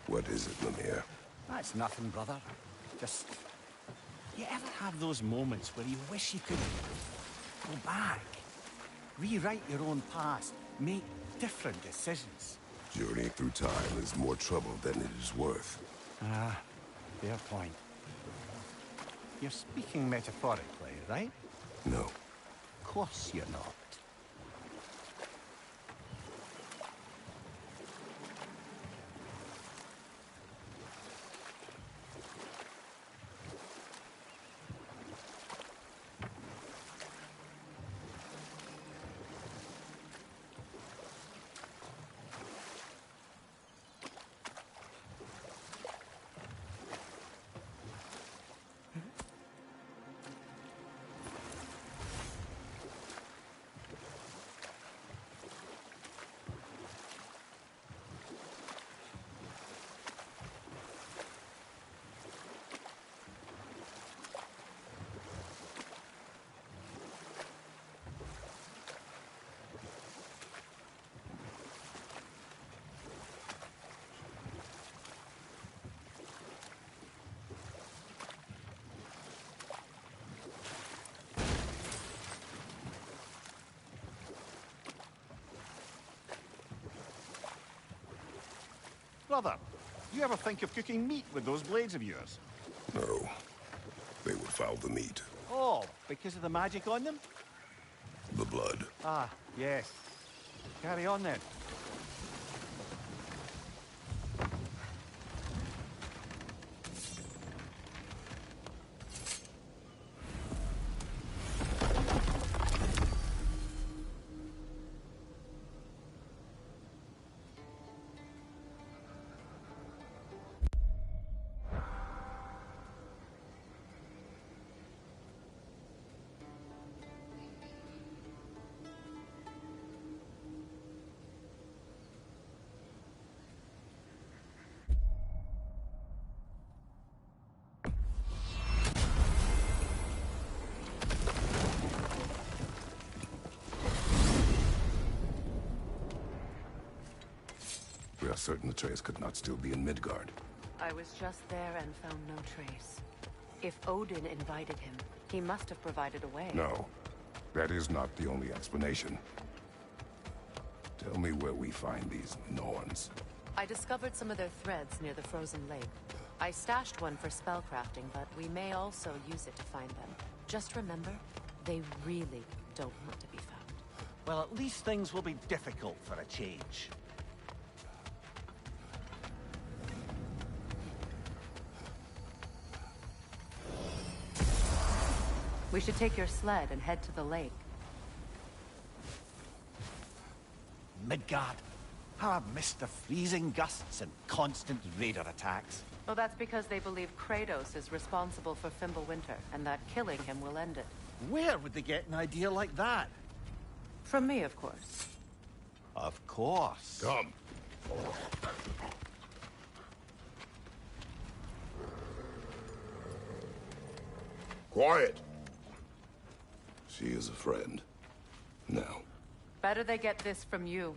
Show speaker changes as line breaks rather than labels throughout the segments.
What is it, Mimir?
That's nothing, brother. Just... You ever have those moments where you wish you could go back? Rewrite your own past, make different decisions?
Journeying through time is more trouble than it is worth.
Ah, fair point. You're speaking metaphorically, right?
No.
Of course you're not. Brother, do you ever think of cooking meat with those blades of yours?
No. They would foul the meat.
Oh, because of the magic on them?
The blood.
Ah, yes. Carry on then.
We are certain the trace could not still be in Midgard.
I was just there and found no trace. If Odin invited him, he must have provided a way.
No. That is not the only explanation. Tell me where we find these Norns.
I discovered some of their threads near the frozen lake. I stashed one for spellcrafting, but we may also use it to find them. Just remember, they really don't want to be found.
Well, at least things will be difficult for a change.
We should take your sled and head to the lake.
Midgard. How I've missed the freezing gusts and constant raider attacks.
Well, that's because they believe Kratos is responsible for Fimbulwinter, and that killing him will end it.
Where would they get an idea like that?
From me, of course.
Of course.
Come. Quiet. She is a friend. Now.
Better they get this from you.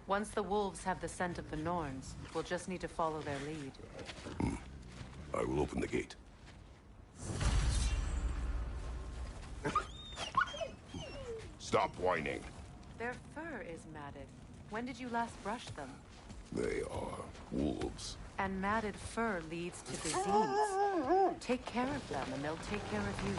Once the wolves have the scent of the Norns, we'll just need to follow their lead.
I will open the gate. Stop whining.
Their fur is matted. When did you last brush them?
They are wolves.
And matted fur leads to disease. Take care of them, and they'll take care of you.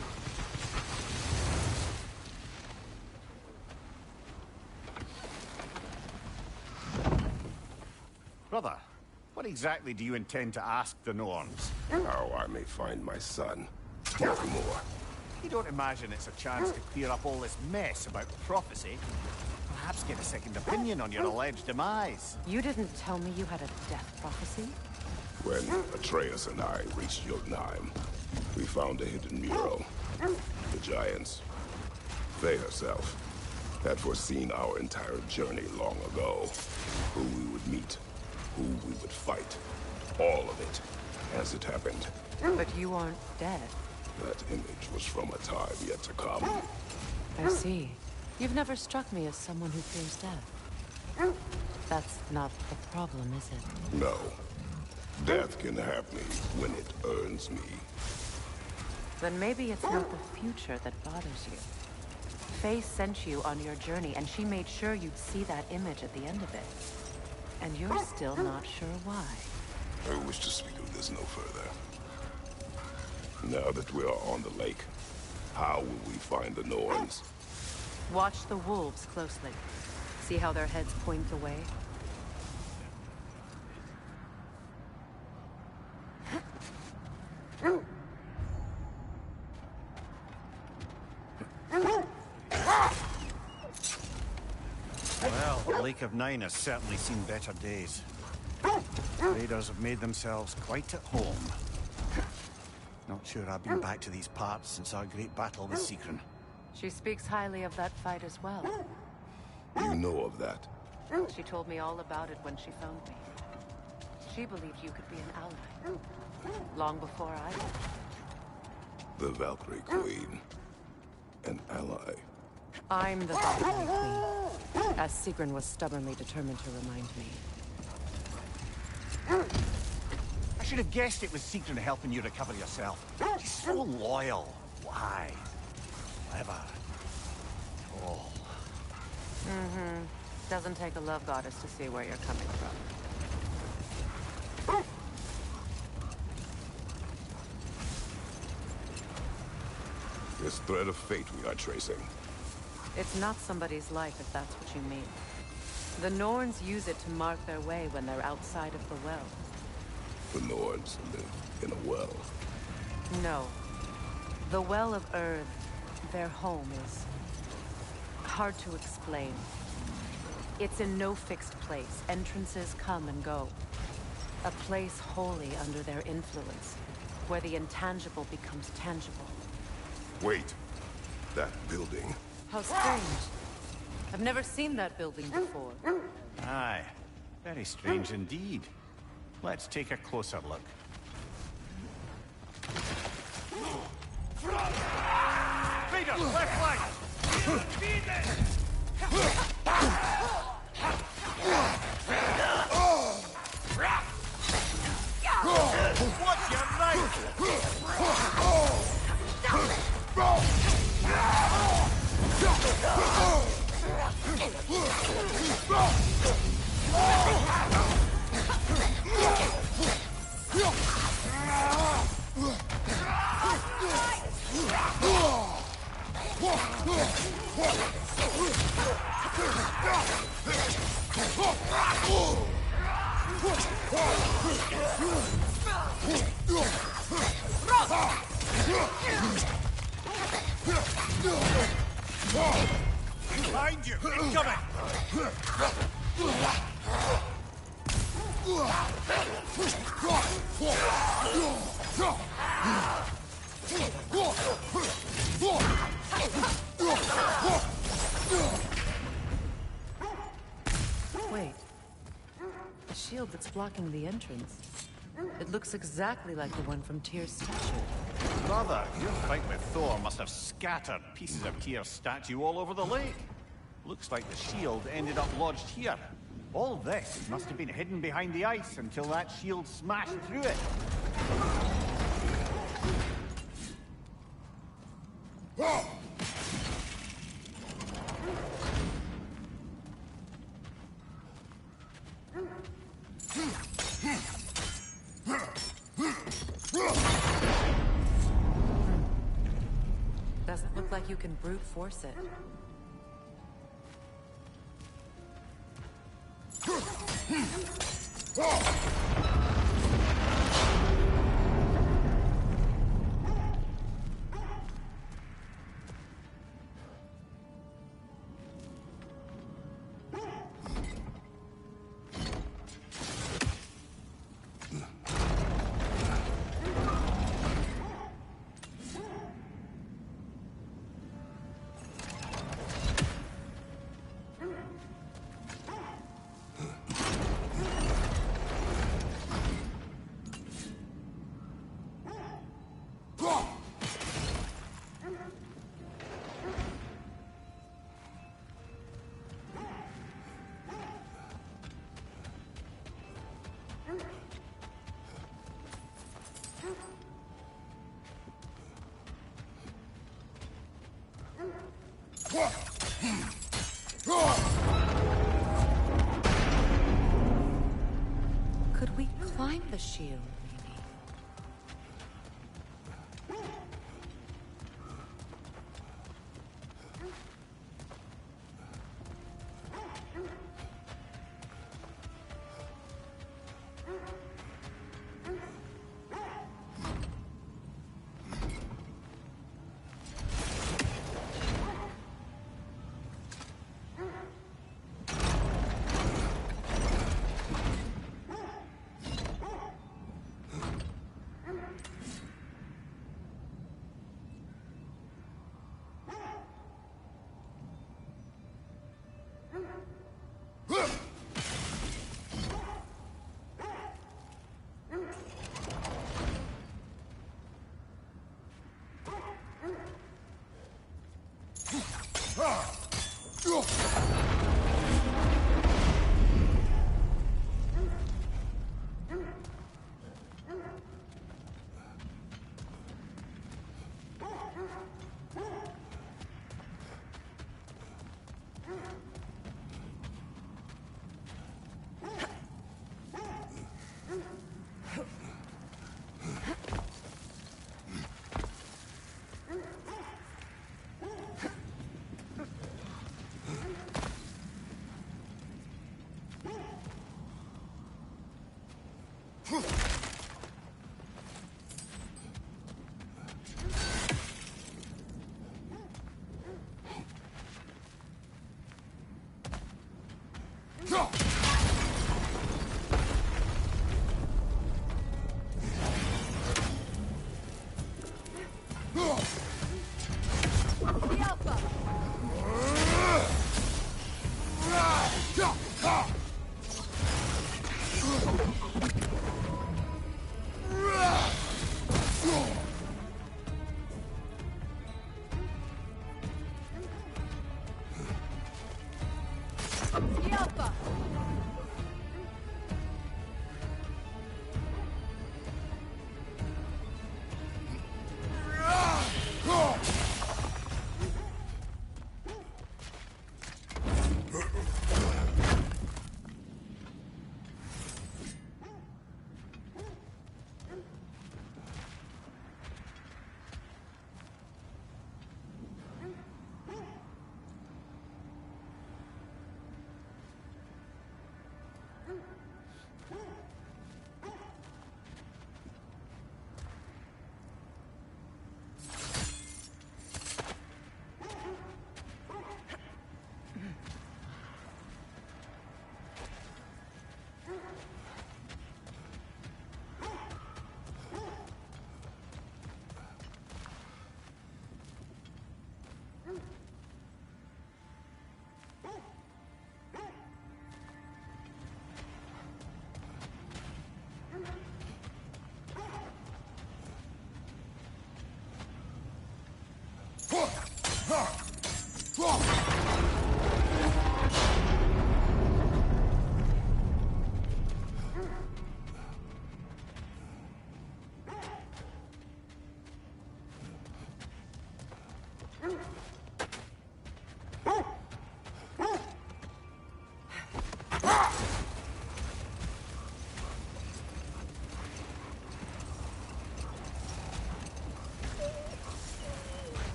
Brother, what exactly do you intend to ask the Norns?
How I may find my son. Nothing more.
You don't imagine it's a chance to clear up all this mess about prophecy? Perhaps get a second opinion on your alleged demise.
You didn't tell me you had a death prophecy?
When Atreus and I reached Jotunheim, we found a hidden mural. The Giants, Faye herself, had foreseen our entire journey long ago. Who we would meet, who we would fight. All of it, as it happened.
But you aren't dead.
That image was from a time yet to come.
I see. You've never struck me as someone who fears death. That's not the problem, is it?
No. Death can have me when it earns me.
Then maybe it's not the future that bothers you. Faye sent you on your journey, and she made sure you'd see that image at the end of it. And you're still not sure why.
I wish to speak of this no further. Now that we are on the lake, how will we find the Norns?
Watch the wolves closely. See how their heads point away?
Well, the Lake of Nine has certainly seen better days. Raiders have made themselves quite at home. Not sure I've been back to these parts since our great battle with Sigrun.
She speaks highly of that fight as well.
You know of that?
She told me all about it when she found me. She believed you could be an ally. Long before I did.
The Valkyrie Queen. An ally.
I'm the Valkyrie Queen, as Sigrun was stubbornly determined to remind me.
I should have guessed it was Sigrun helping you recover yourself. She's so loyal. Why? Clever. Tall.
Doesn't take a love goddess to see where you're coming from.
This thread of fate we are tracing.
It's not somebody's life, if that's what you mean. The Norns use it to mark their way when they're outside of the well.
The Norns live in a well.
No. The Well of Earth, their home, is hard to explain. It's in no fixed place. Entrances come and go. A place wholly under their influence, where the intangible becomes tangible.
Wait. That building.
How strange. I've never seen that building before.
Aye. Very strange indeed. Let's take a closer look. Raider, left flank! What's your Behind you! Incoming!
Wait. The shield that's blocking the entrance. It looks exactly like the one from Tyr's statue.
Brother, your fight with Thor must have scattered pieces of Tyr's statue all over the lake. Looks like the shield ended up lodged here. All this must have been hidden behind the ice until that shield smashed through it.
Doesn't look like you can brute force it. find the shield, Mimi.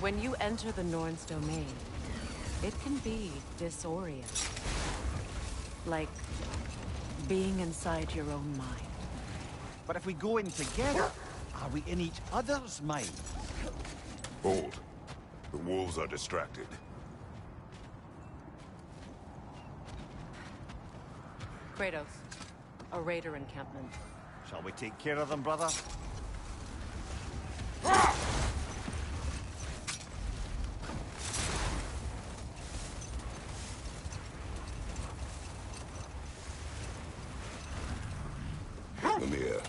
When you enter the Norn's domain, it can be disorienting. Like being inside your own mind.
But if we go in together, are we in each other's mind?
Hold. The wolves are distracted.
Kratos, a raider encampment.
Shall we take care of them, brother?
Mimir,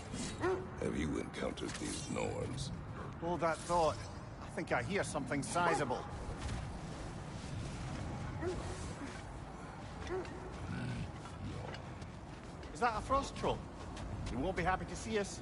have you encountered these Norns?
Hold that thought. I think I hear something sizable. Is that a frost troll? You won't be happy to see us.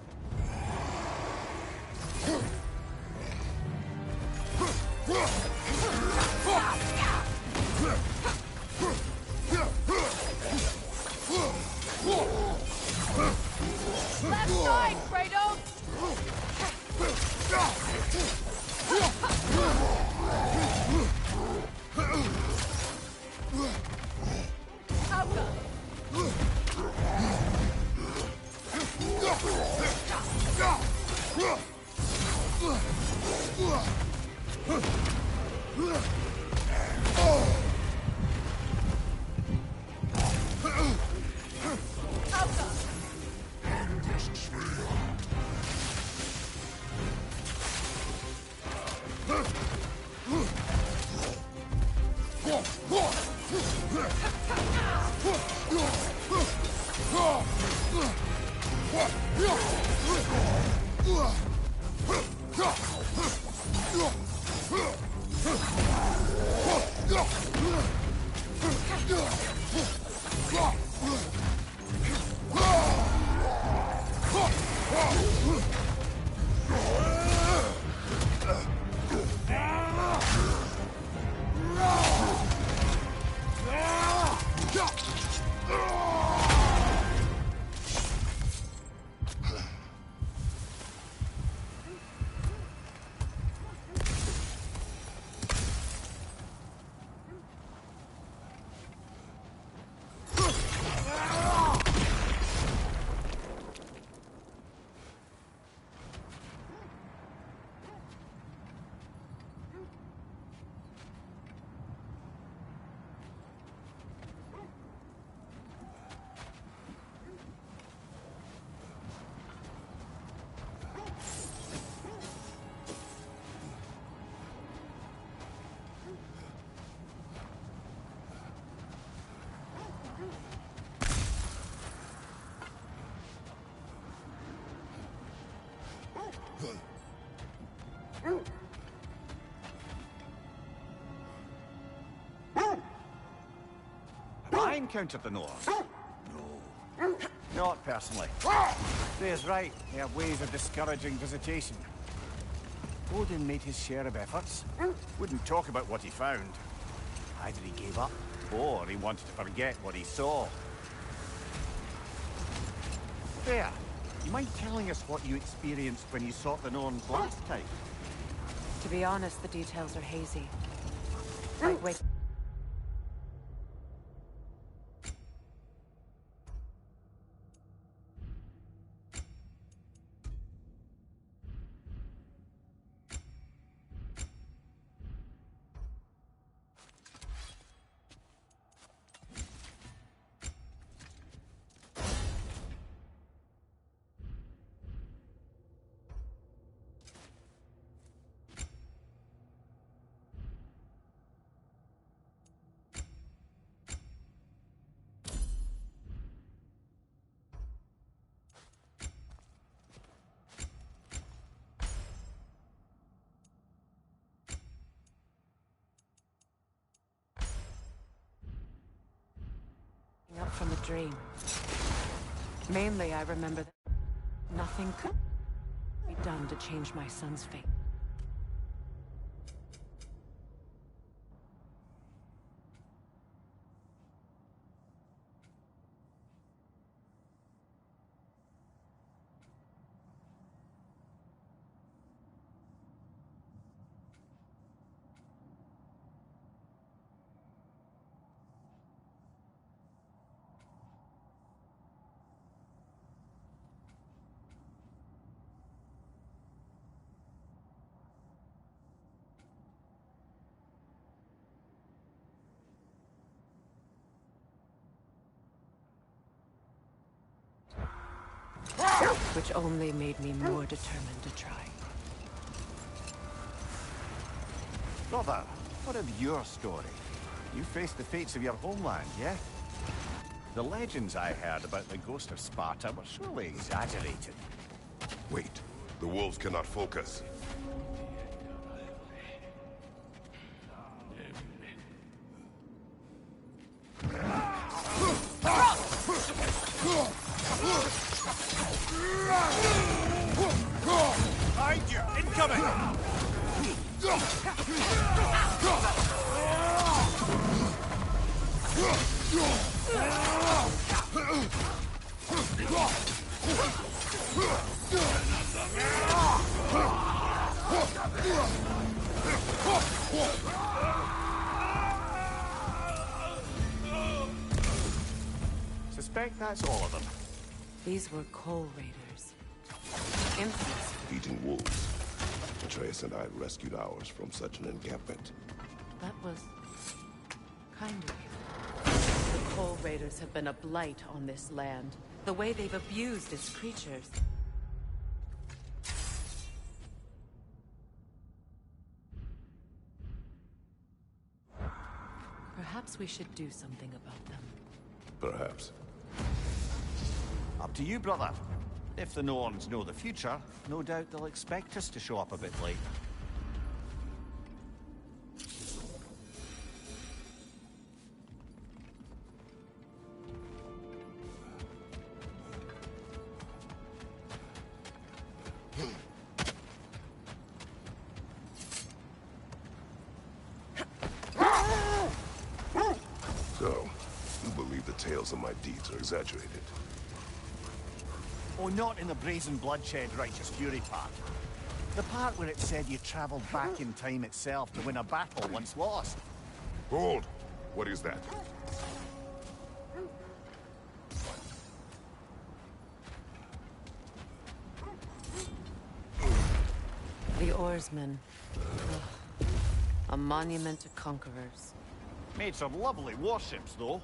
Have I encountered the North? No. Not personally. Freya's right. They have ways of discouraging visitation. Odin made his share of efforts. Wouldn't talk about what he found. Either he gave up, or he wanted to forget what he saw. Freya, you mind telling us what you experienced when you sought the Norns last time?
To be honest, the details are hazy. Like wait. Up from a dream. Mainly, I remember that nothing could be done to change my son's fate. Which only made me more determined to try.
Brother, what of your story? You faced the fates of your homeland, yeah? The legends I heard about the ghost of Sparta were surely exaggerated.
Wait, the wolves cannot focus.
Behind you! Incoming! Suspect that's all of them.
These were coal raiders. Infamous.
Eating wolves. Atreus and I rescued ours from such an encampment.
That was kind of you. The coal raiders have been a blight on this land. The way they've abused its creatures. Perhaps we should do something about them.
Perhaps.
Up to you, brother. If the Norns know the future, no doubt they'll expect us to show up a bit late.
So, you believe the tales of my deeds are exaggerated?
Oh, not in the brazen bloodshed righteous fury part. The part where it said you travelled back in time itself to win a battle once lost.
Hold! What is that?
The oarsmen. Ugh. A monument to conquerors.
Made some lovely warships, though.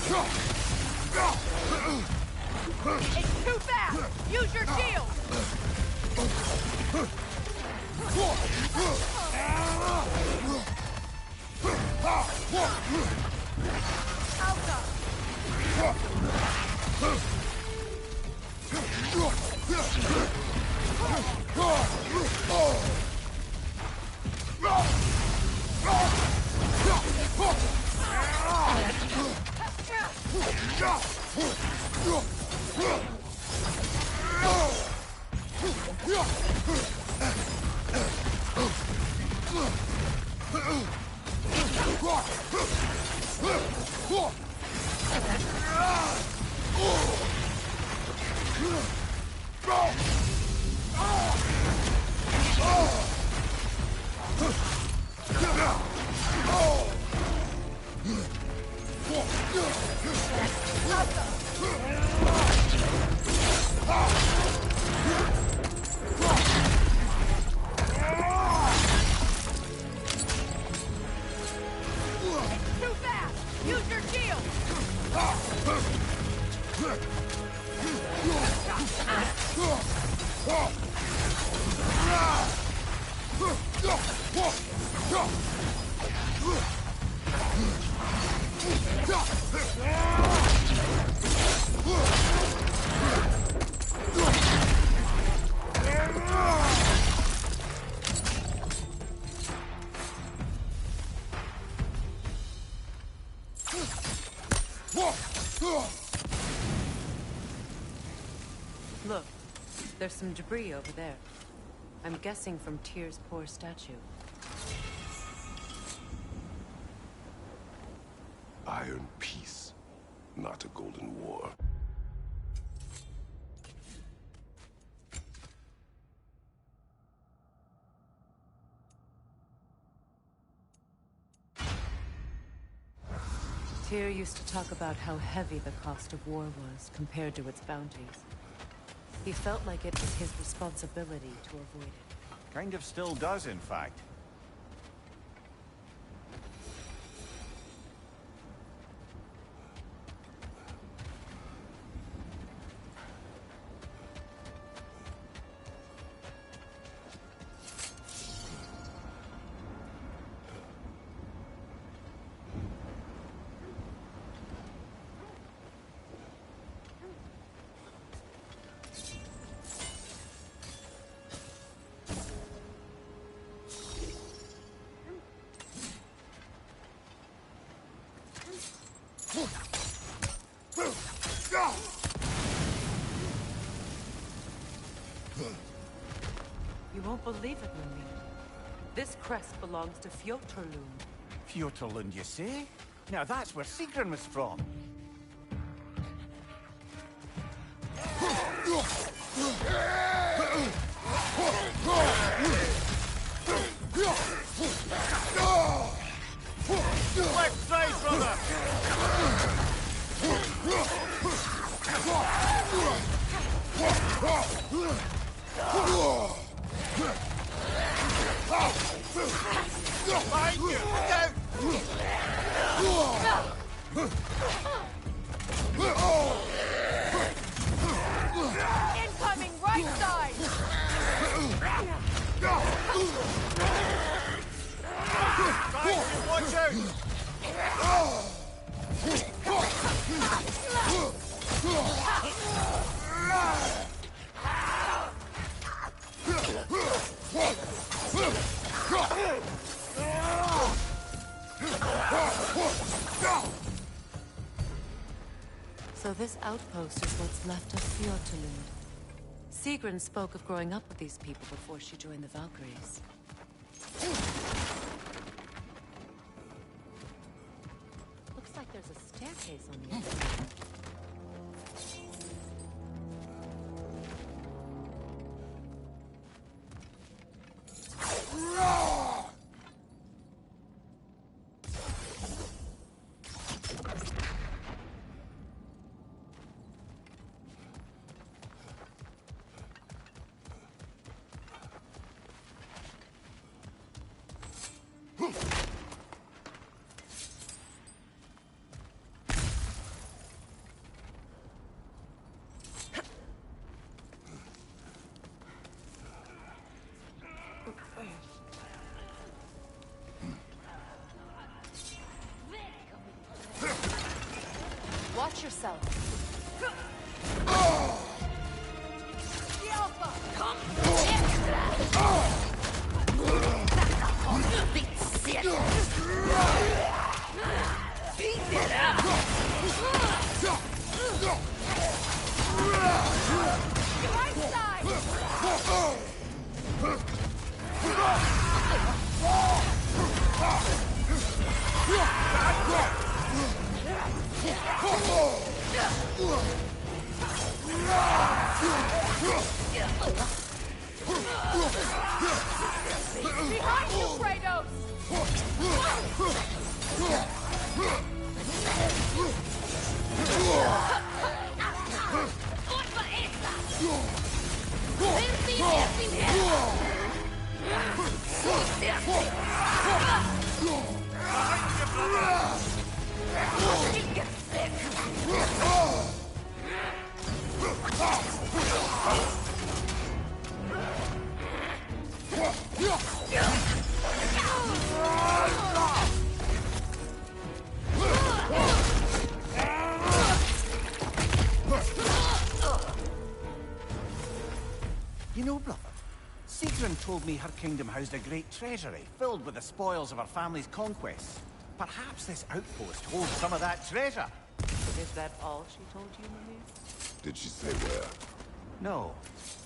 It's too fast! Use your shield! Look, there's some debris over there. I'm guessing from Ps4 statue.
Iron peace, not a golden war.
Tyr used to talk about how heavy the cost of war was compared to its bounties. He felt like it was his responsibility to avoid it.
Kind of still does, in fact.
You won't believe it, Mummy. This crest belongs to Fjotorlund.
Fjotorlund, you say? Now that's where Sigrun was from. Left side, brother! Behind you!
Incoming right side!
Watch out!
So this outpost is what's left of Fjotorlund. Sigrun spoke of growing up with these people before she joined the Valkyries. Looks like there's a staircase on the other side. yourself.
Behind you, Kratos!
You know, brother, Sigrun told me her kingdom housed a great treasury filled with the spoils of her family's conquests. Perhaps this outpost holds some of that treasure.
Is that all she told you, Mimir?
Did she say where?
No,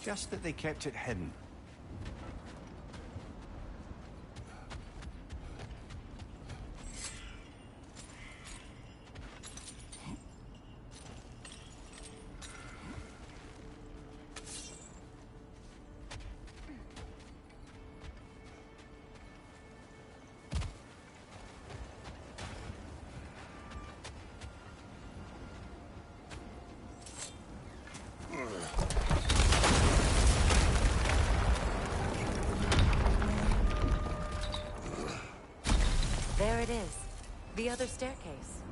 just that they kept it hidden.
There it is. The other staircase.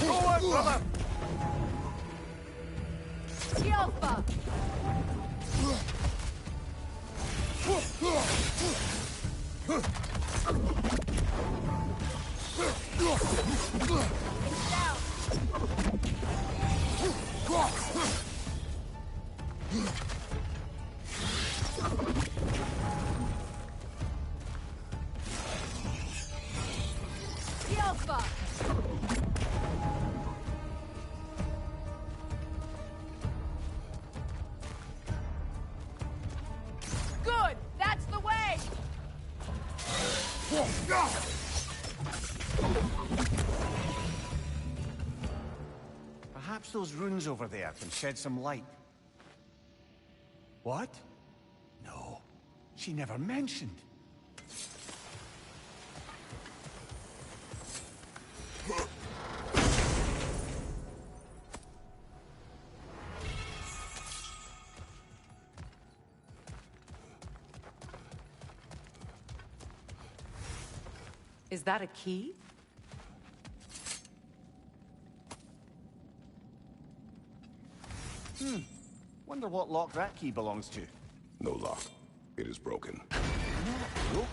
Forward, brother!
Alpha! It's down! Alpha! Good! That's the way!
Perhaps those runes over there can shed some light. What? No, she never mentioned.
Is that a key?
Wonder what lock that key belongs to.
No lock. It is broken.
Not broken.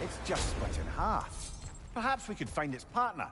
It's just split in half. Perhaps we could find its partner.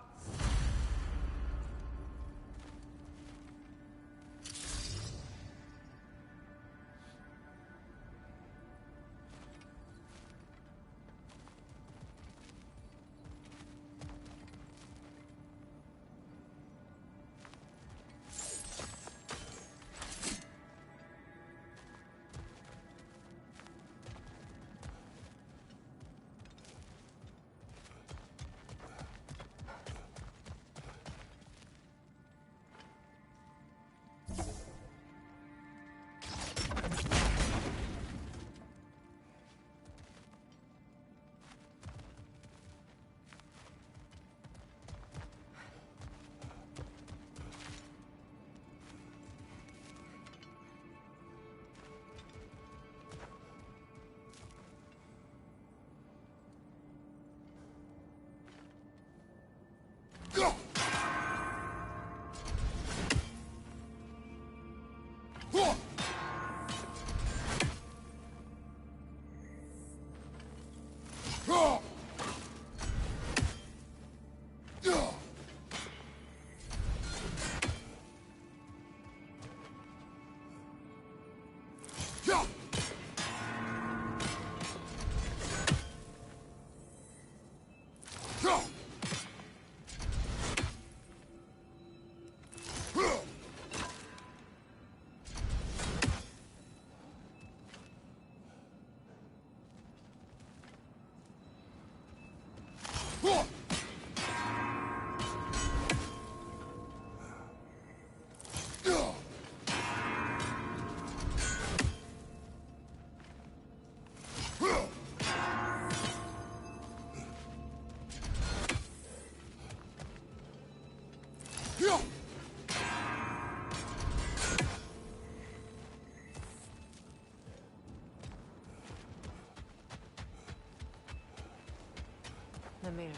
Mimir,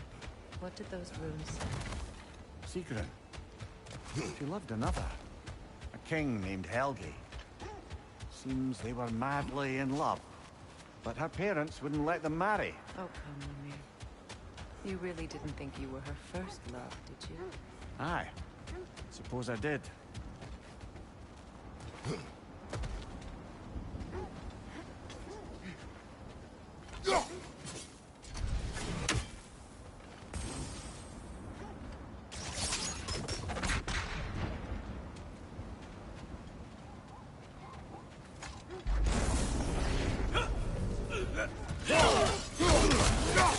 what did those runes say?
Secret. She loved another. A king named Helgi. Seems they were madly in love. But her parents wouldn't let them marry.
Oh, come, Mimir. You really didn't think you were her first love, did you?
Aye. Suppose I did.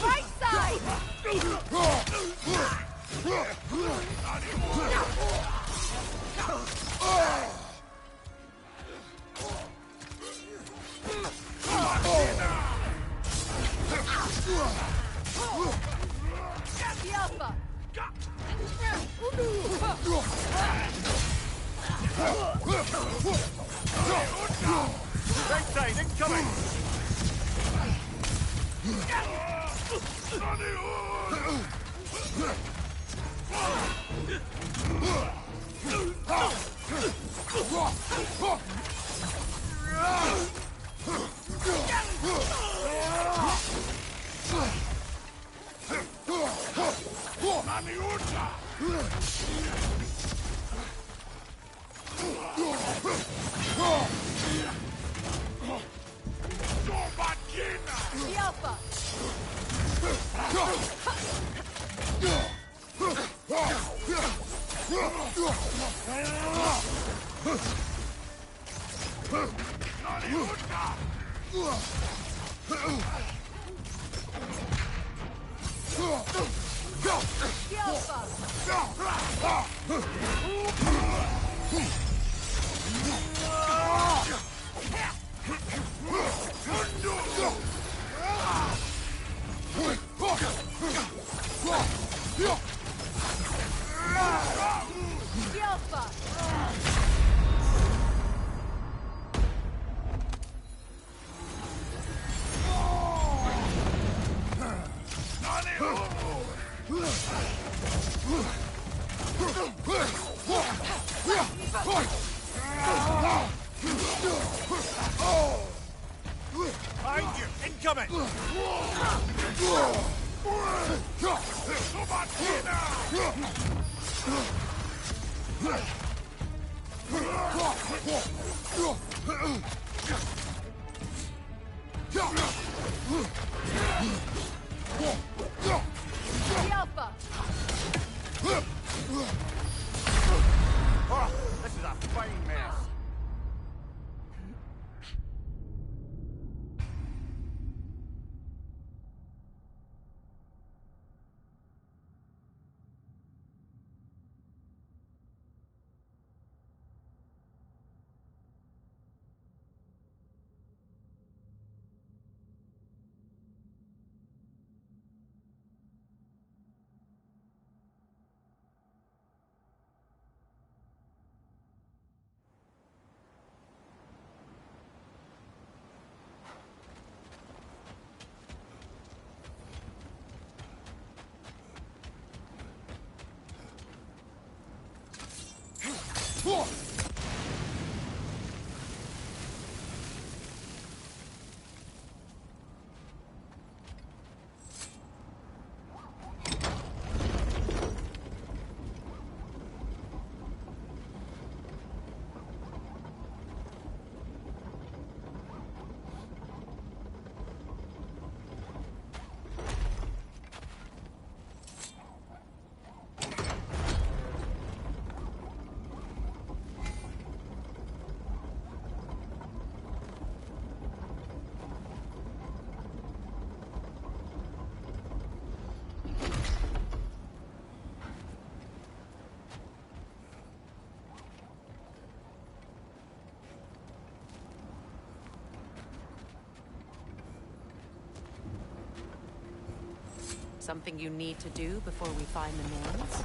Right side! The Alpha!
Right side, incoming!
The Alpha! The Alpha! The Alpha!
Behind you, incoming!
The Alpha!
Oh, this is a fine mess.
Something you need to do before we find the Norns?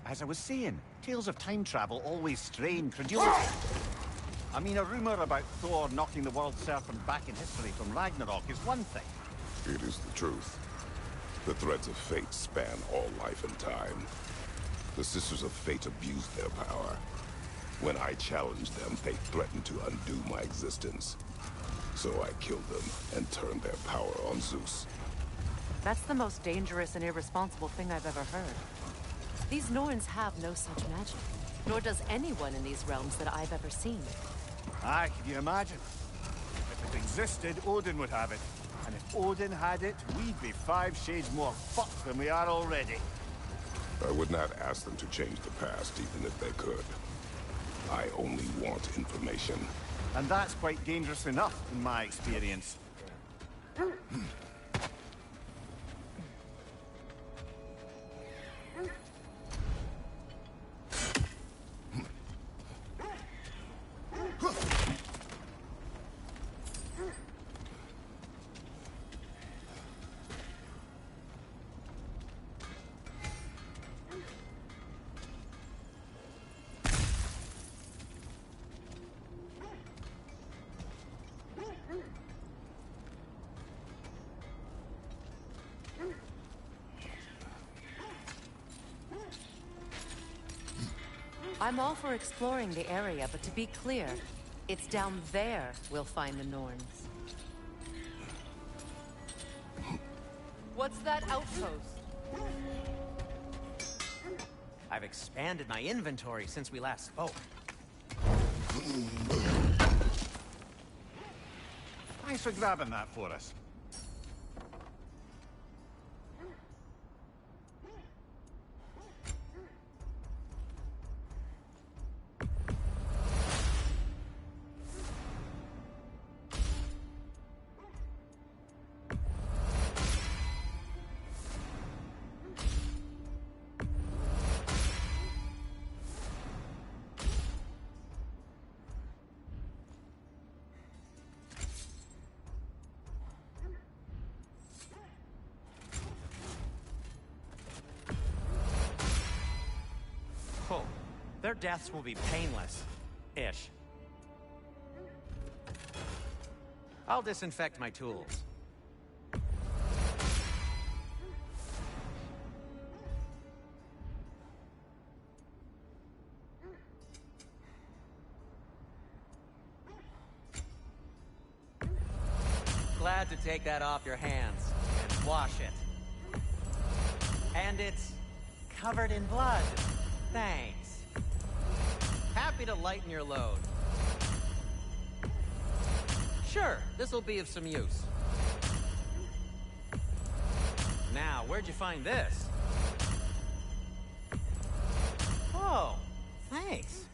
As I was saying, tales of time travel always strain credulity. I mean, a rumor about Thor knocking the world serpent back in history from Ragnarok is one thing.
It is the truth. The threads of fate span all life and time. The Sisters of Fate abused their power. When I challenged them, they threatened to undo my existence. So I killed them and turned their power on Zeus.
That's the most dangerous and irresponsible thing I've ever heard. These Norns have no such magic, nor does anyone in these realms that I've ever seen.
Aye, can you imagine? If it existed, Odin would have it. And if Odin had it, we'd be 5 shades more fucked than we are already.
I would not ask them to change the past, even if they could. I only want information.
And that's quite dangerous enough, in my experience.
I'm all for exploring the area, but to be clear, it's down there we'll find the Norns.
What's that outpost?
I've expanded my inventory since we last spoke.
Thanks for grabbing that for us.
Oh, their deaths will be painless. Ish. I'll disinfect my tools. Glad to take that off your hands and wash it. And it's covered in blood. Thanks. Happy to lighten your load. Sure, this'll be of some use. Now, where'd you find this? Oh, thanks.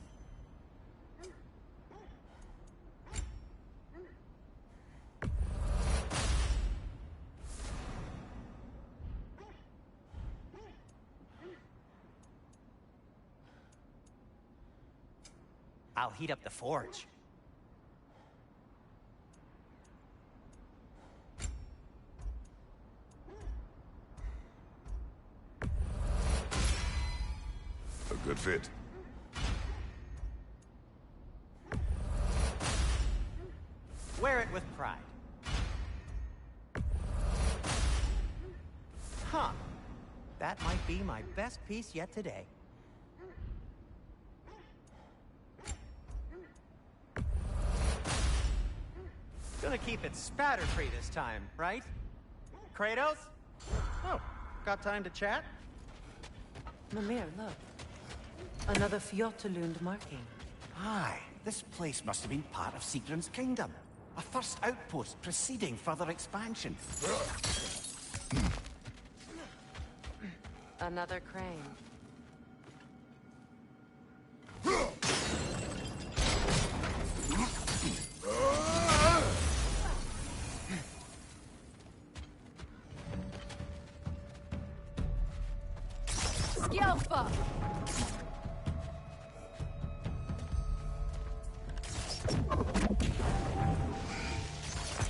I'll heat up the forge.
A good fit.
Wear it with pride. Huh. That might be my best piece yet today. Gonna keep it spatter-free this time, right? Kratos? Oh, got time to chat?
Mimir, look. Another Fjotalund marking.
Aye, this place must have been part of Sigrun's kingdom. A first outpost preceding further expansion.
Another crane.
Alpha!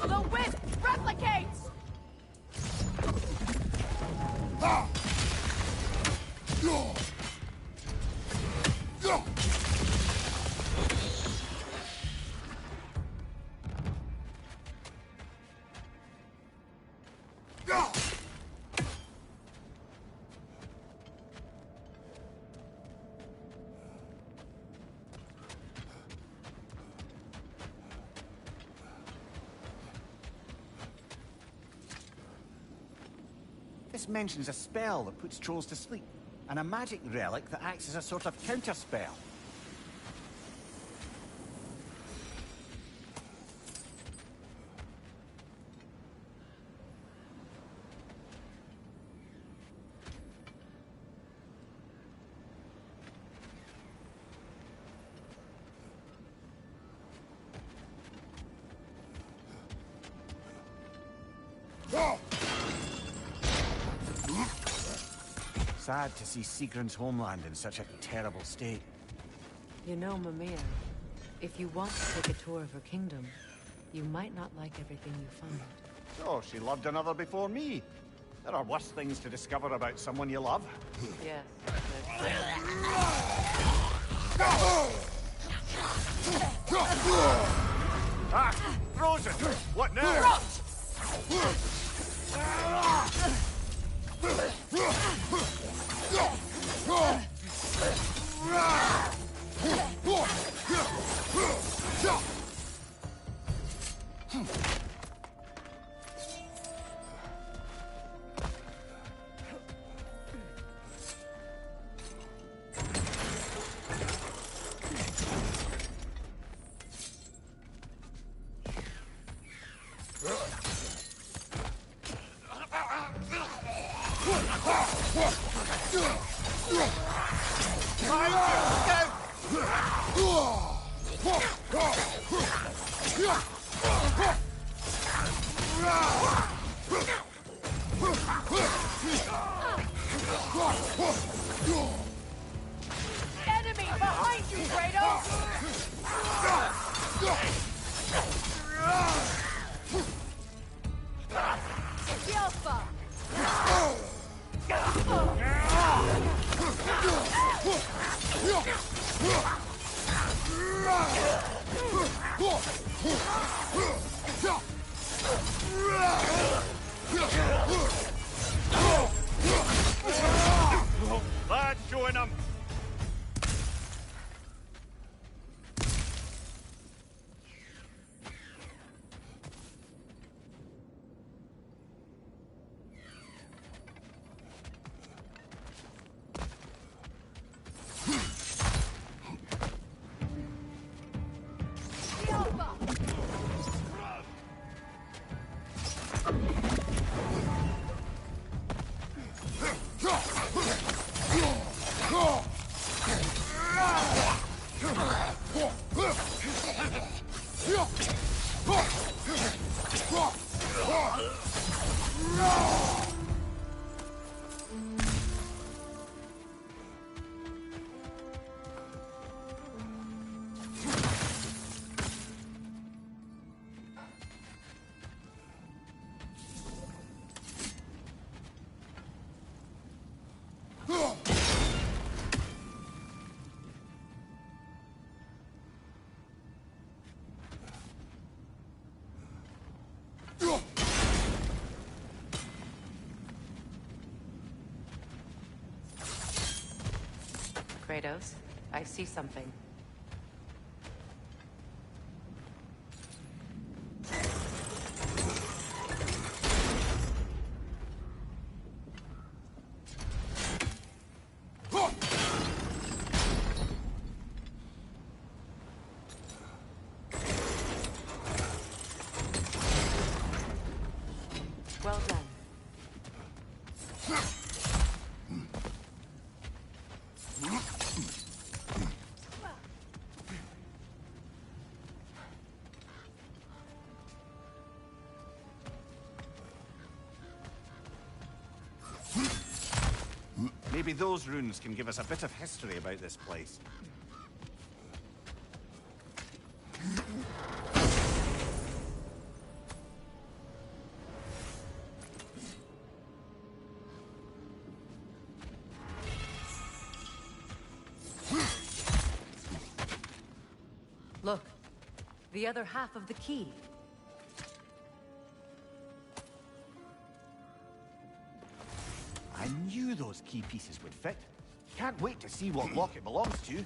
The wind replicates!
This mentions a spell that puts trolls to sleep, and a magic relic that acts as a sort of counterspell. Sad to see Sigrun's homeland in such a terrible state.
You know, Mimir, if you want to take a tour of her kingdom, you might not like everything you find.
Oh, she loved another before me. There are worse things to discover about someone you love.
Yes.
Ah! Frozen! What now?
Enemy behind you, Kratos! Alpha!
Kratos. I see something. Well done.
Maybe those runes can give us a bit of history about this place.
Look, the other half of the key.
I knew those key pieces would fit. Can't wait to see what lock it belongs to.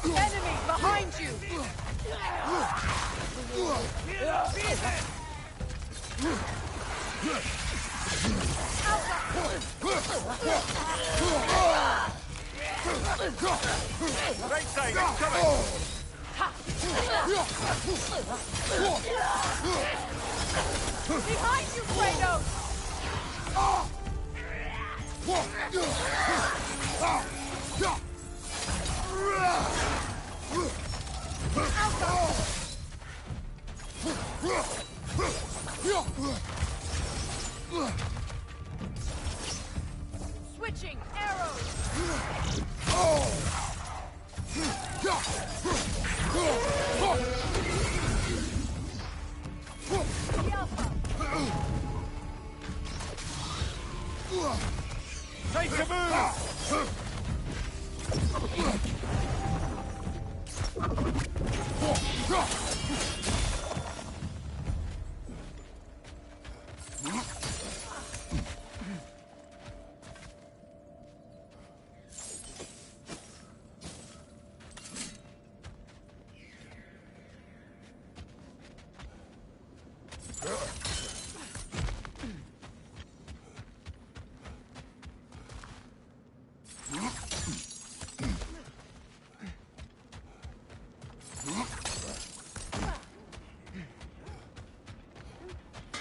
Enemy behind you!
Right side, coming!
Behind you, Kratos! Switching arrows! Alpha!
Time to move!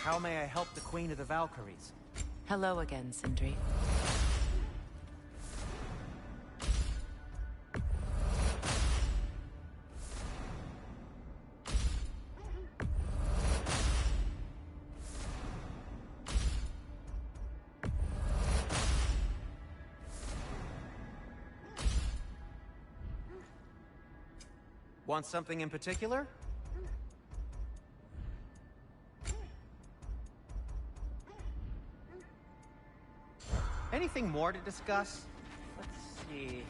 How may I help the Queen of the Valkyries?
Hello again, Sindri.
Want something in particular? Anything more to discuss? Let's see.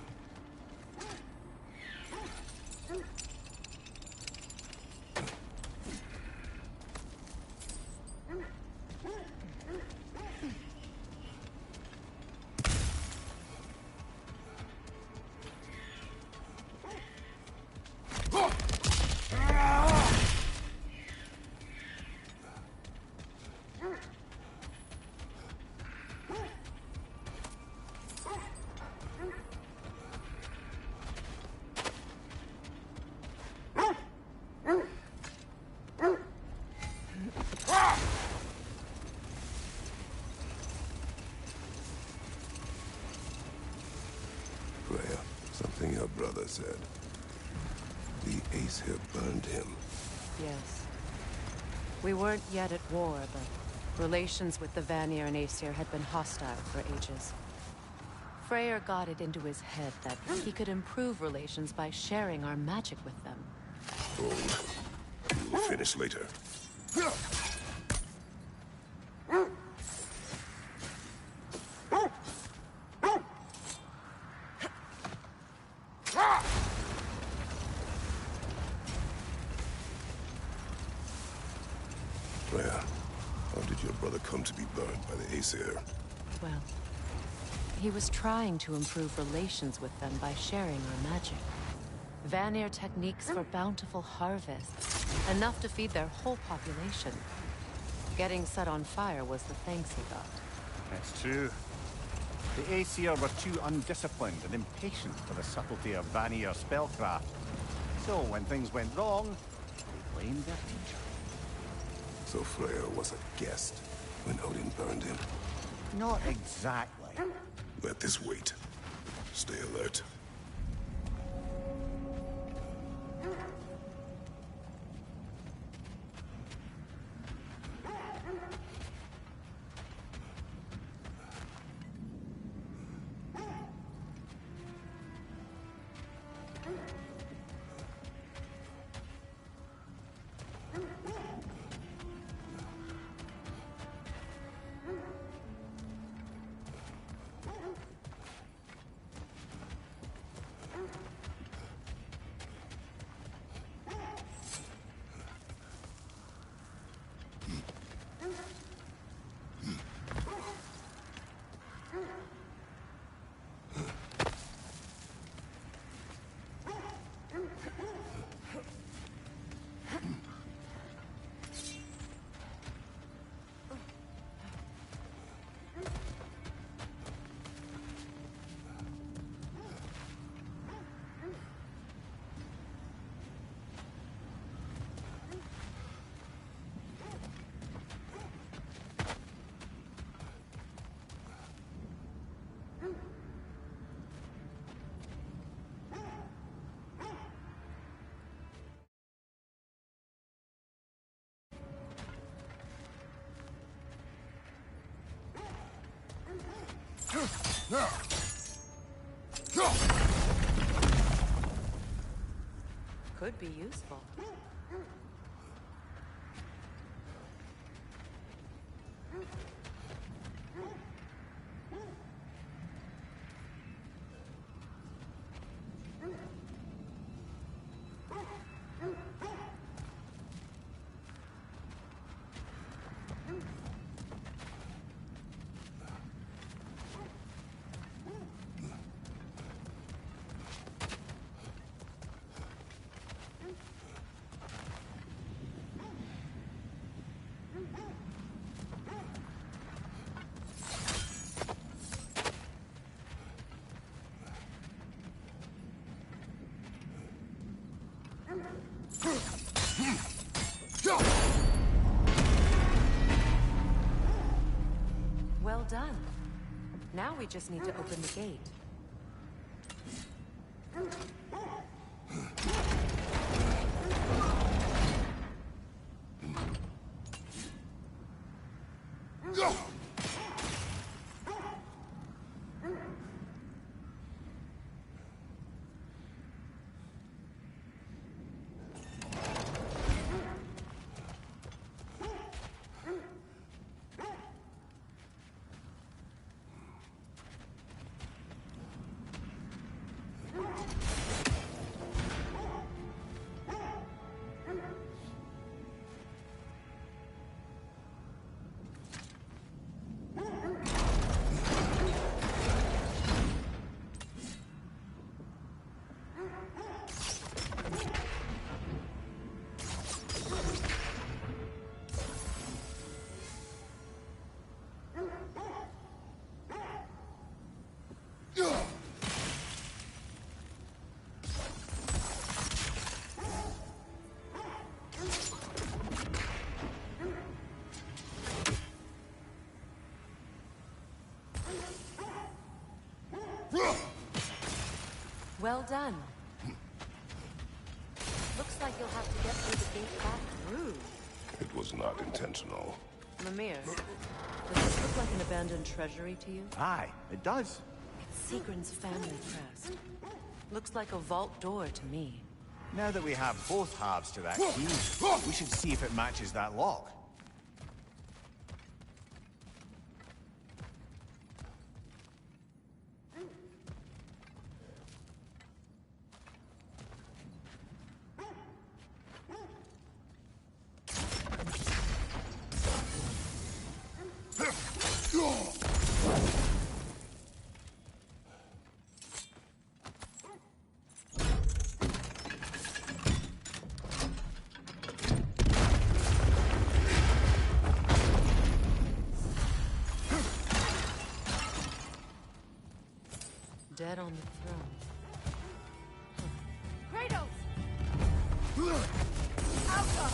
Aesir burned him.
Yes. We weren't yet at war, but relations with the Vanir and Aesir had been hostile for ages. Freyr got it into his head that he could improve relations by sharing our magic with them.
Hold. We will finish later. Freya, how did your brother come to be burned by the Aesir?
Well, he was trying to improve relations with them by sharing our magic. Vanir techniques for bountiful harvests, enough to feed their whole population. Getting set on fire was the thanks he got.
It's true. The Aesir were too undisciplined and impatient for the subtlety of Vanir spellcraft. So when things went wrong, they blamed their teacher.
So Freya was a guest when Odin burned him.
Not exactly.
Let this wait. Stay alert.
Could be useful. Well done. Now we just need to open the gate. Well done. Looks like you'll have to get through the gate back through.
It was not intentional.
Mimir, does this look like an abandoned treasury to you?
Aye, it does.
It's Sigrun's family crest. Looks like a vault door to me.
Now that we have both halves to that key, we should see if it matches that lock.
Dead on the throne.
Kratos! Alpha!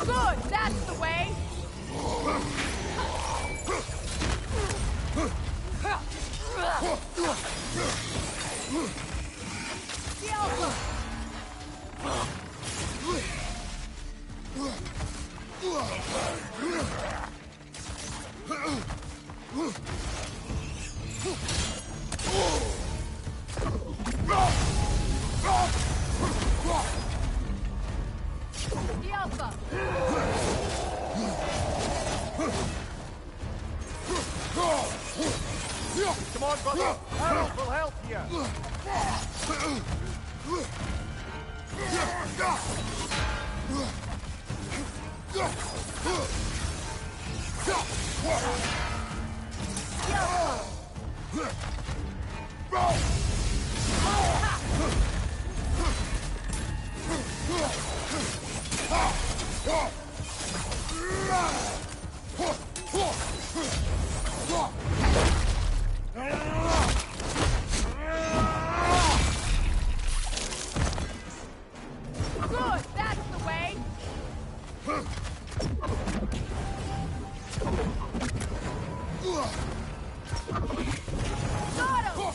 Good, that's the way. The Alpha. The Alpha.
Come on, brother! Harold will help you!
Good, that's the way. Got him.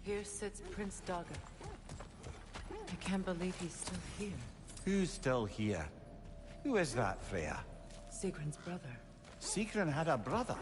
Here sits Prince Dagger. I can't believe he's still here.
Who's still here? Who is that, Freya?
Sigrun's brother.
Sigrun had a brother.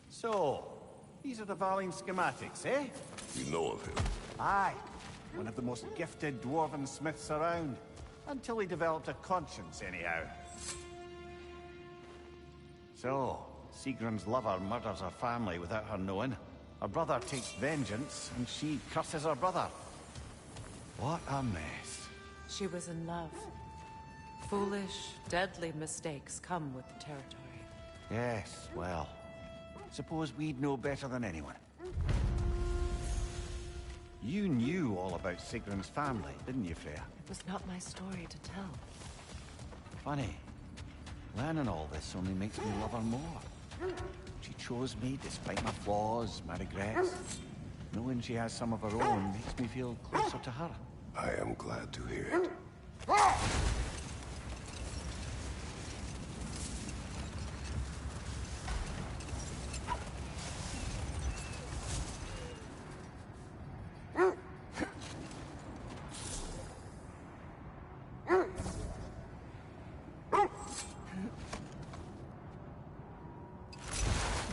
So, these are the Valine schematics, eh?
You know of him.
Aye. One of the most gifted dwarven smiths around. Until he developed a conscience, anyhow. So, Sigrun's lover murders her family without her knowing. Her brother takes vengeance, and she curses her brother. What a mess.
She was in love. Foolish, deadly mistakes come with the territory.
Yes, well, suppose we'd know better than anyone. You knew all about Sigrun's family, didn't you, Freya?
It was not my story to tell.
Funny. Learning all this only makes me love her more. She chose me despite my flaws, my regrets. Knowing she has some of her own makes me feel closer to her.
I am glad to hear it.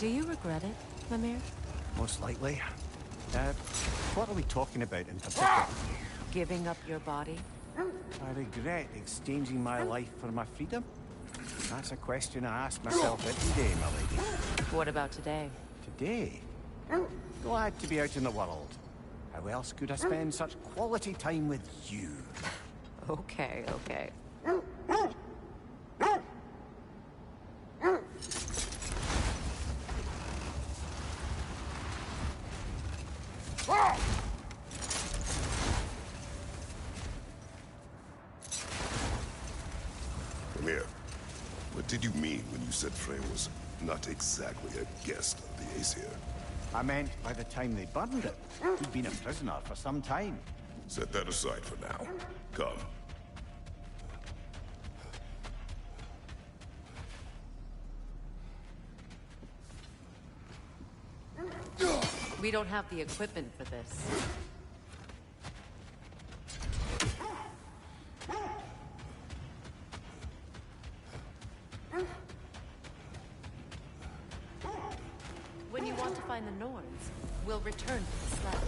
Do you regret it, Mimir?
Most likely. What are we talking about in particular?
Giving up your body?
I regret exchanging my life for my freedom? That's a question I ask myself every day, my lady.
What about today?
Today? Glad to be out in the world. How else could I spend such quality time with you?
Okay, okay.
Come here. We're did you mean when you said Frey was not exactly a guest of the Aesir?
I meant by the time they burned it, he'd been a prisoner for some time.
Set that aside for now. Come.
We don't have the equipment for this. When you want to find the Norns, we'll return to the slab.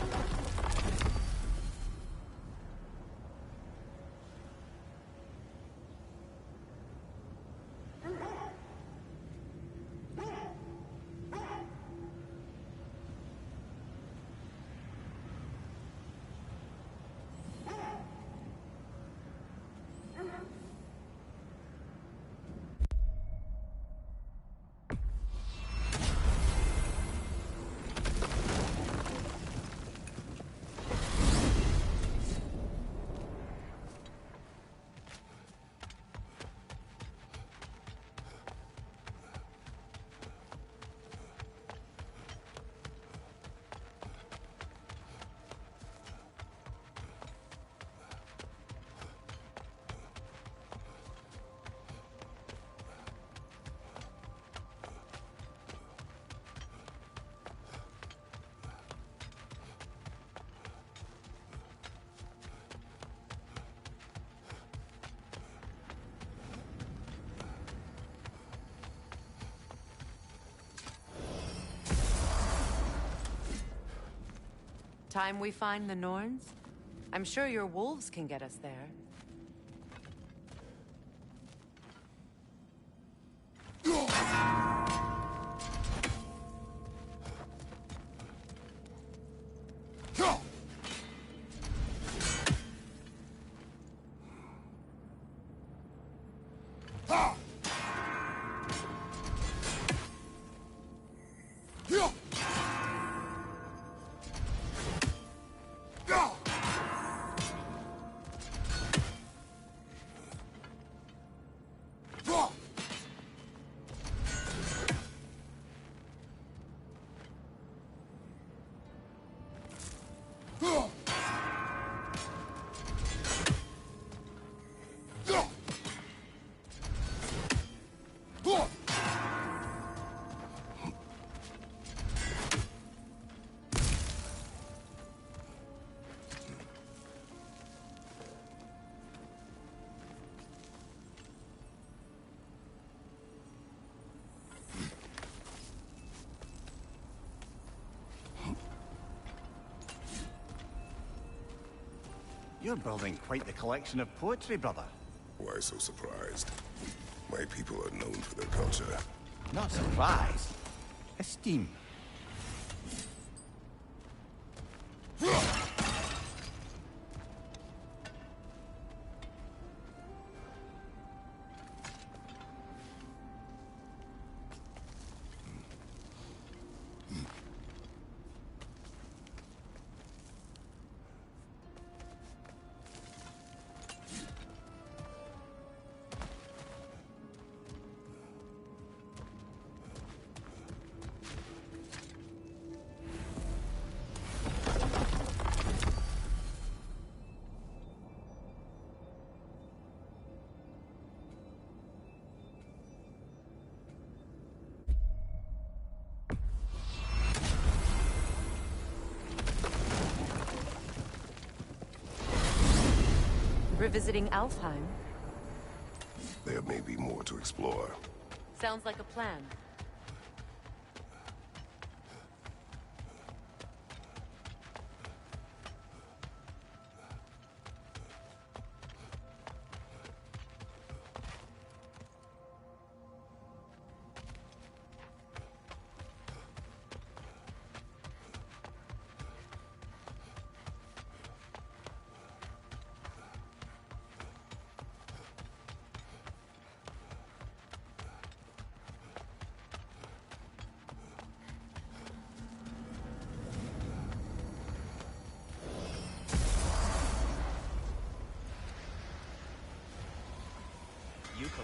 Time we find the Norns? I'm sure your wolves can get us there.
You're building quite the collection of poetry, brother.
Why so surprised? My people are known for their culture.
Not surprised. Esteem.
Revisiting Alfheim?
There may be more to explore.
Sounds like a plan.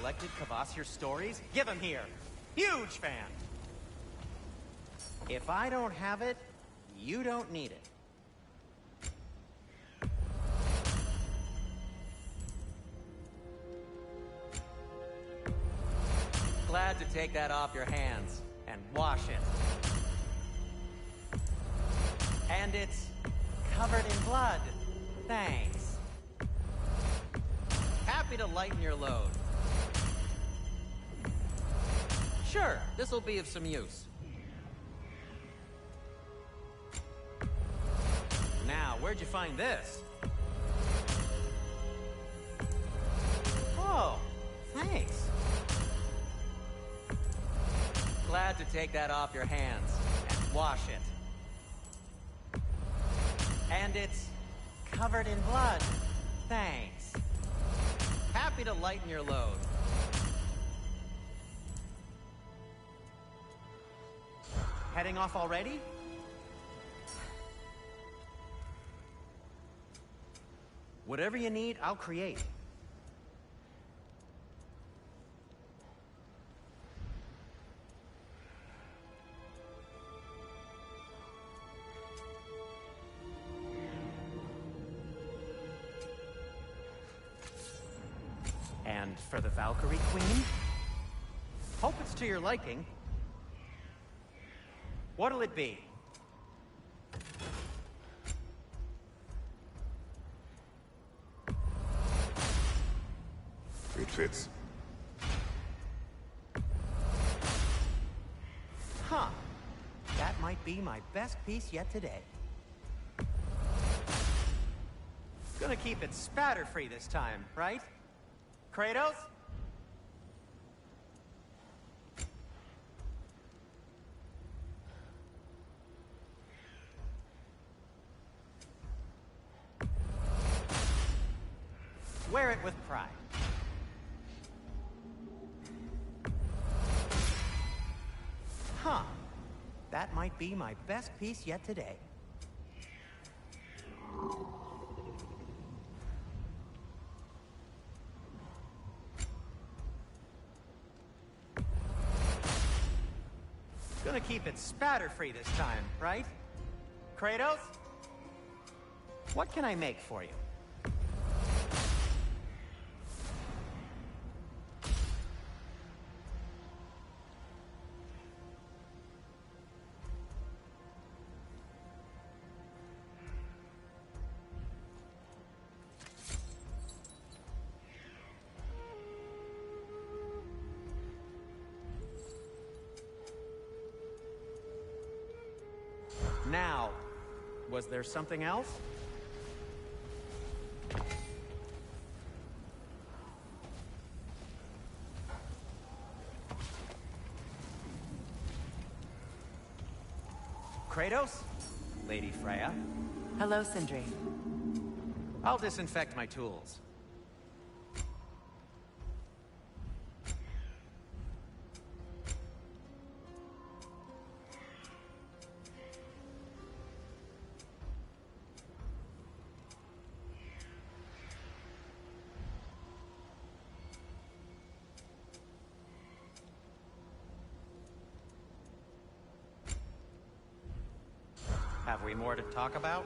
collected Kvasir stories? Give them here. Huge fan. If I don't have it, you don't need it. Glad to take that off your hands and wash it. And it's covered in blood. Thanks. Happy to lighten your load. Sure, this'll be of some use. Now, where'd you find this? Oh, thanks. Glad to take that off your hands and wash it. And it's covered in blood. Thanks. Happy to lighten your load. Heading off already? Whatever you need, I'll create. And for the Valkyrie Queen? Hope it's to your liking. What'll it be?
It fits.
Huh. That might be my best piece yet today. Gonna keep it spatter-free this time, right? Kratos? Wear it with pride. Huh. That might be my best piece yet today. Gonna keep it spatter-free this time, right? Kratos? What can I make for you? Now, was there something else? Kratos? Lady Freya?
Hello, Sindri.
I'll disinfect my tools. Have we more to talk about?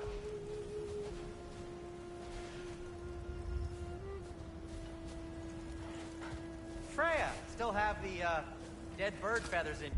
Freya, still have the, dead bird feathers in.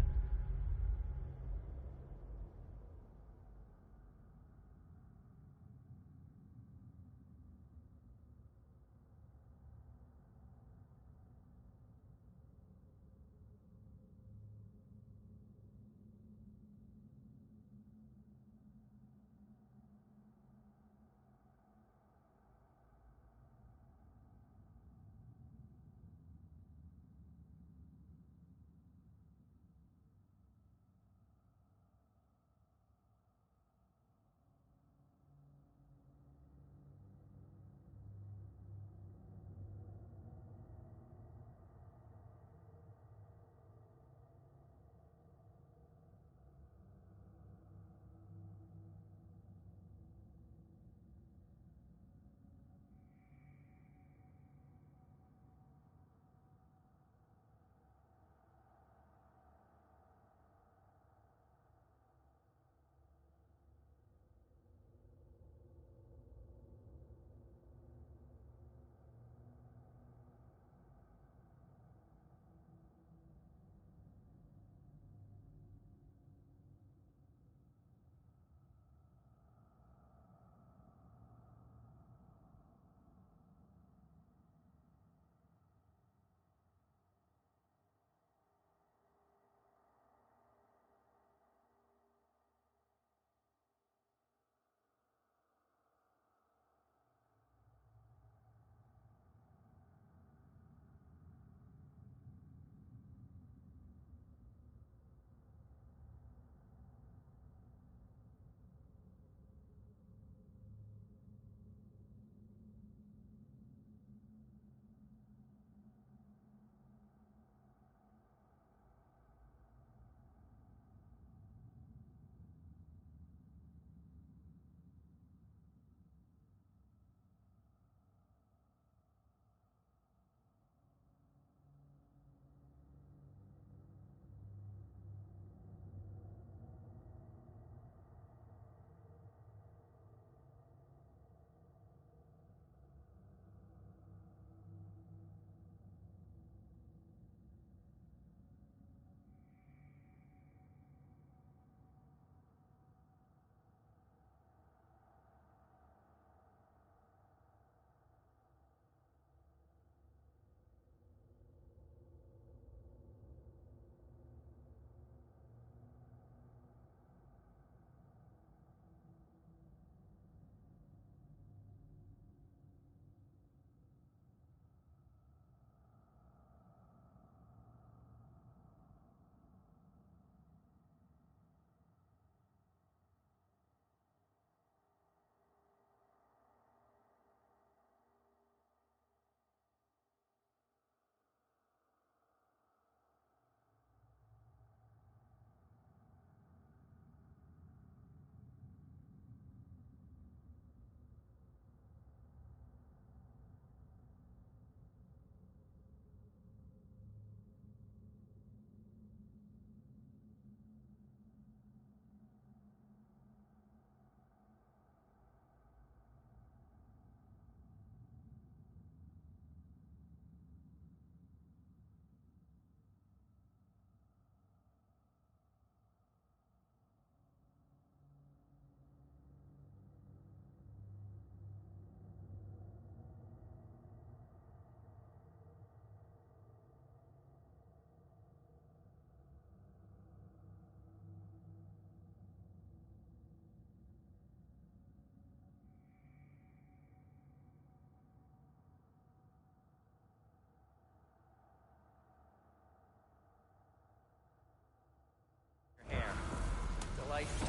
delightful.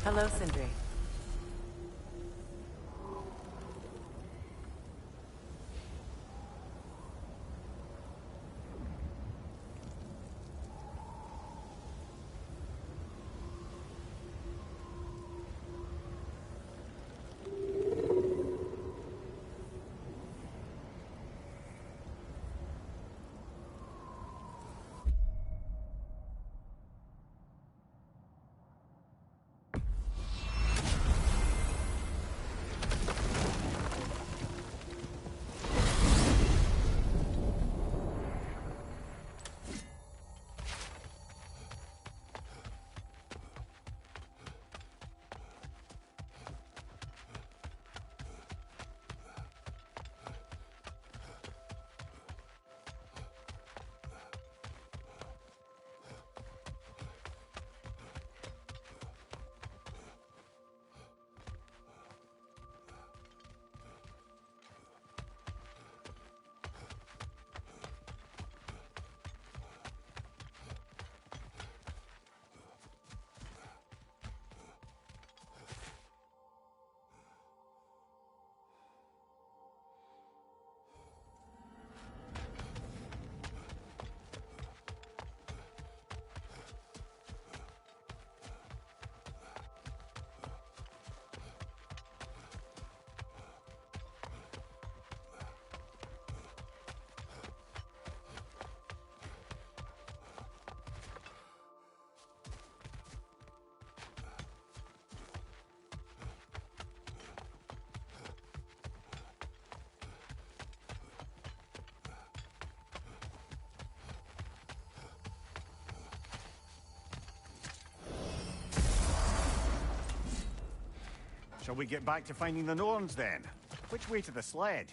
Hello, Sindri.
Shall we get back to finding the Norns then? Which way to the sled?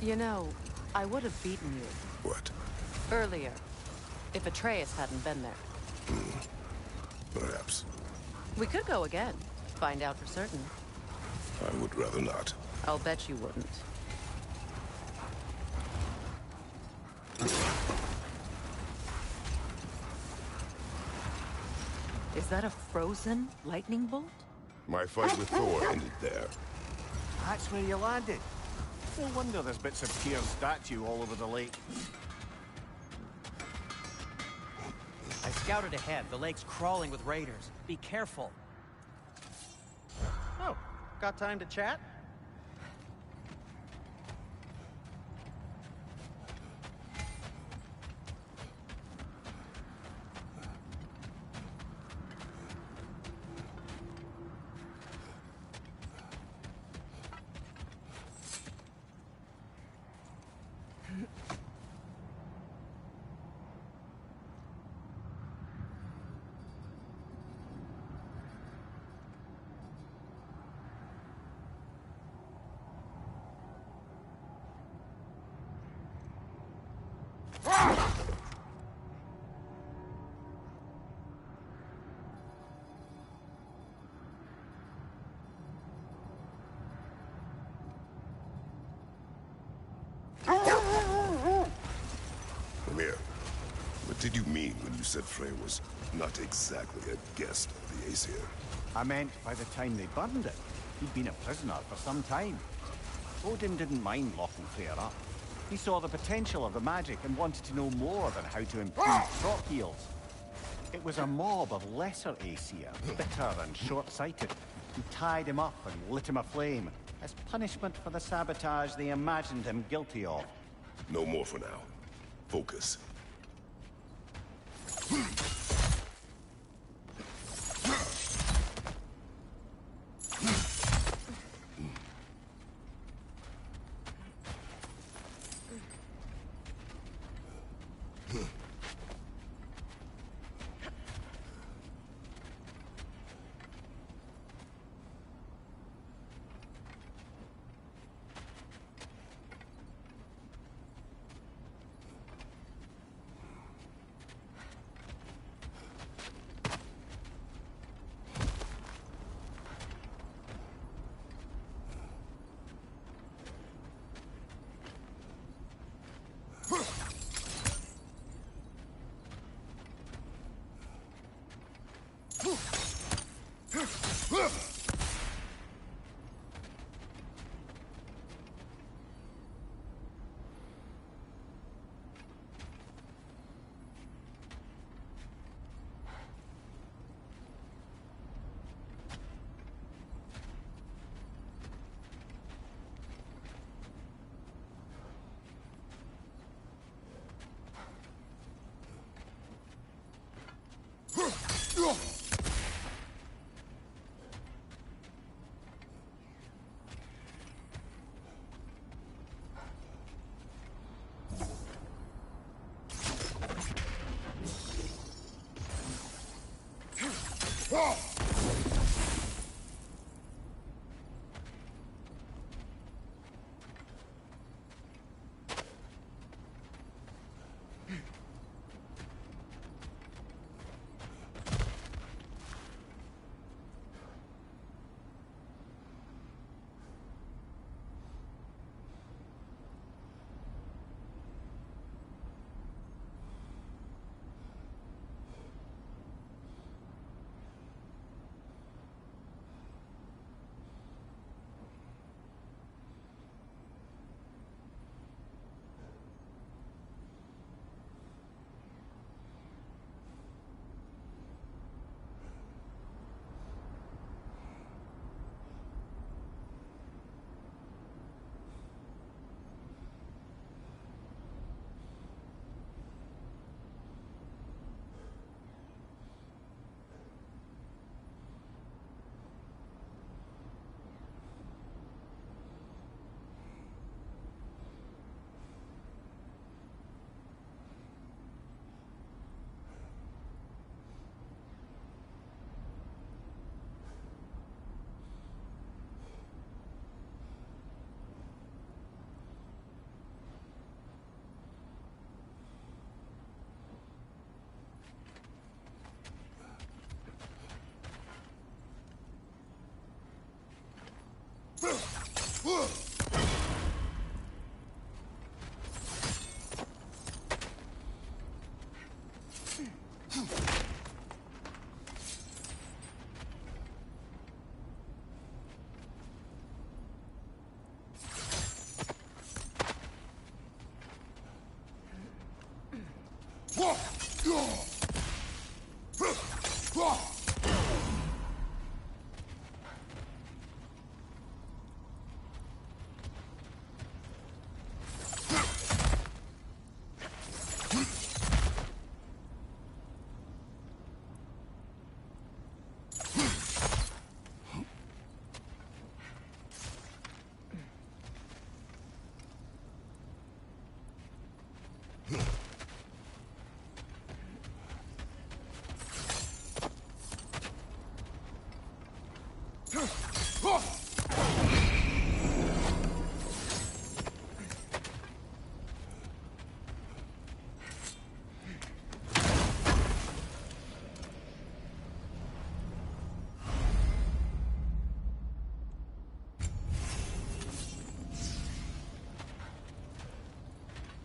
You know, I would have beaten you.
What?
Earlier. If Atreus hadn't been there.
Perhaps.
We could go again. Find out for certain.
I would rather not.
I'll bet you wouldn't. Is that a frozen lightning bolt?
My fight with Thor ended there.
That's where you landed. No wonder there's bits of Tyr's statue all over the lake.
I scouted ahead. The lake's crawling with raiders. Be careful. Oh, got time to chat?
Come here. What did you mean when you said Frey was not exactly a guest of the Aesir?
I meant by the time they burned it, he'd been a prisoner for some time. Odin didn't mind locking Freyr up. He saw the potential of the magic and wanted to know more than how to improve crop yields. It was a mob of lesser Aesir, bitter and short-sighted, who tied him up and lit him aflame as punishment for the sabotage they imagined him guilty of.
No more for now. Focus.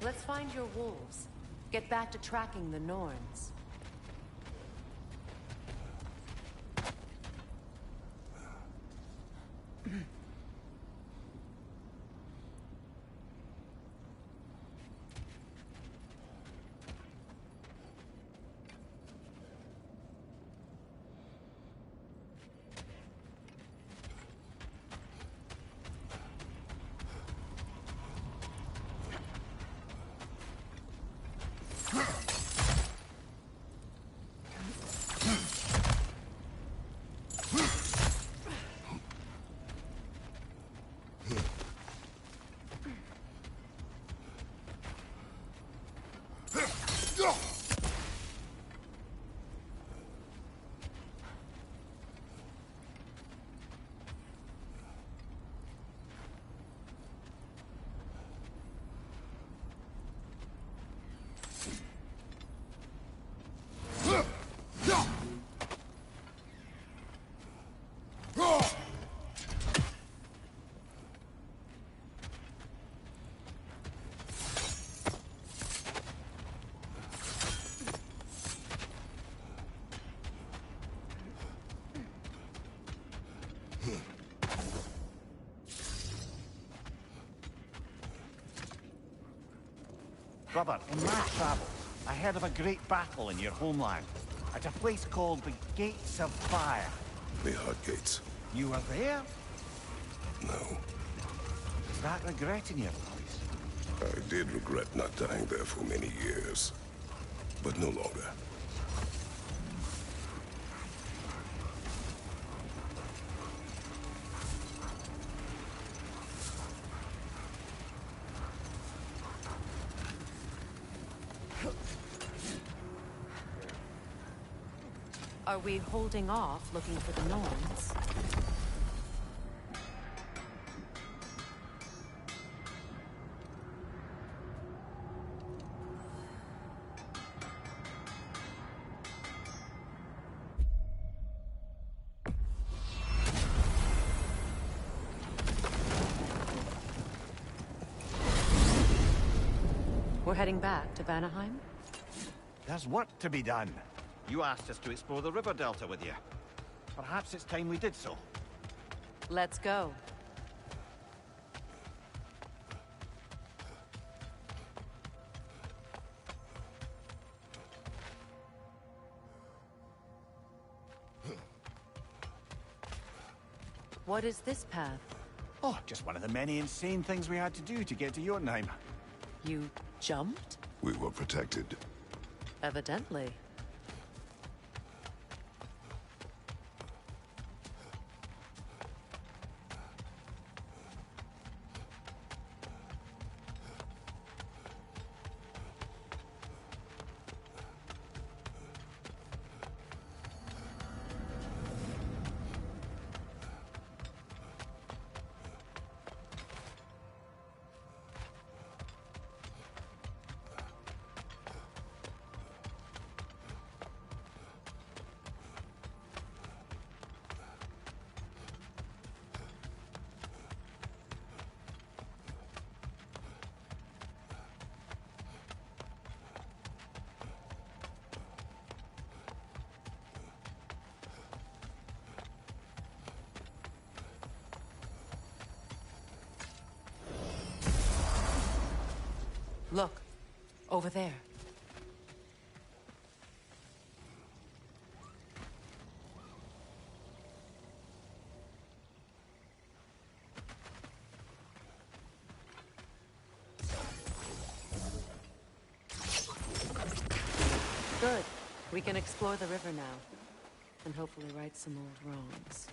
Let's find your wolves. Get back to tracking the Norns.
Brother, in my travels, I heard of a great battle in your homeland, at a place called the Gates of Fire.
The Hut Gates.
You were there?
No.
Is that regret in your voice?
I did regret not dying there for many years, but no longer.
Are we holding off looking for the Norns? We're heading back to Vanaheim?
There's work to be done. You asked us to explore the river delta with you. Perhaps it's time we did so.
Let's go. What is this path?
Oh, just one of the many insane things we had to do to get to Jotunheim.
You jumped?
We were protected.
Evidently. Look, over there. We can explore the river now, and hopefully right some old wrongs.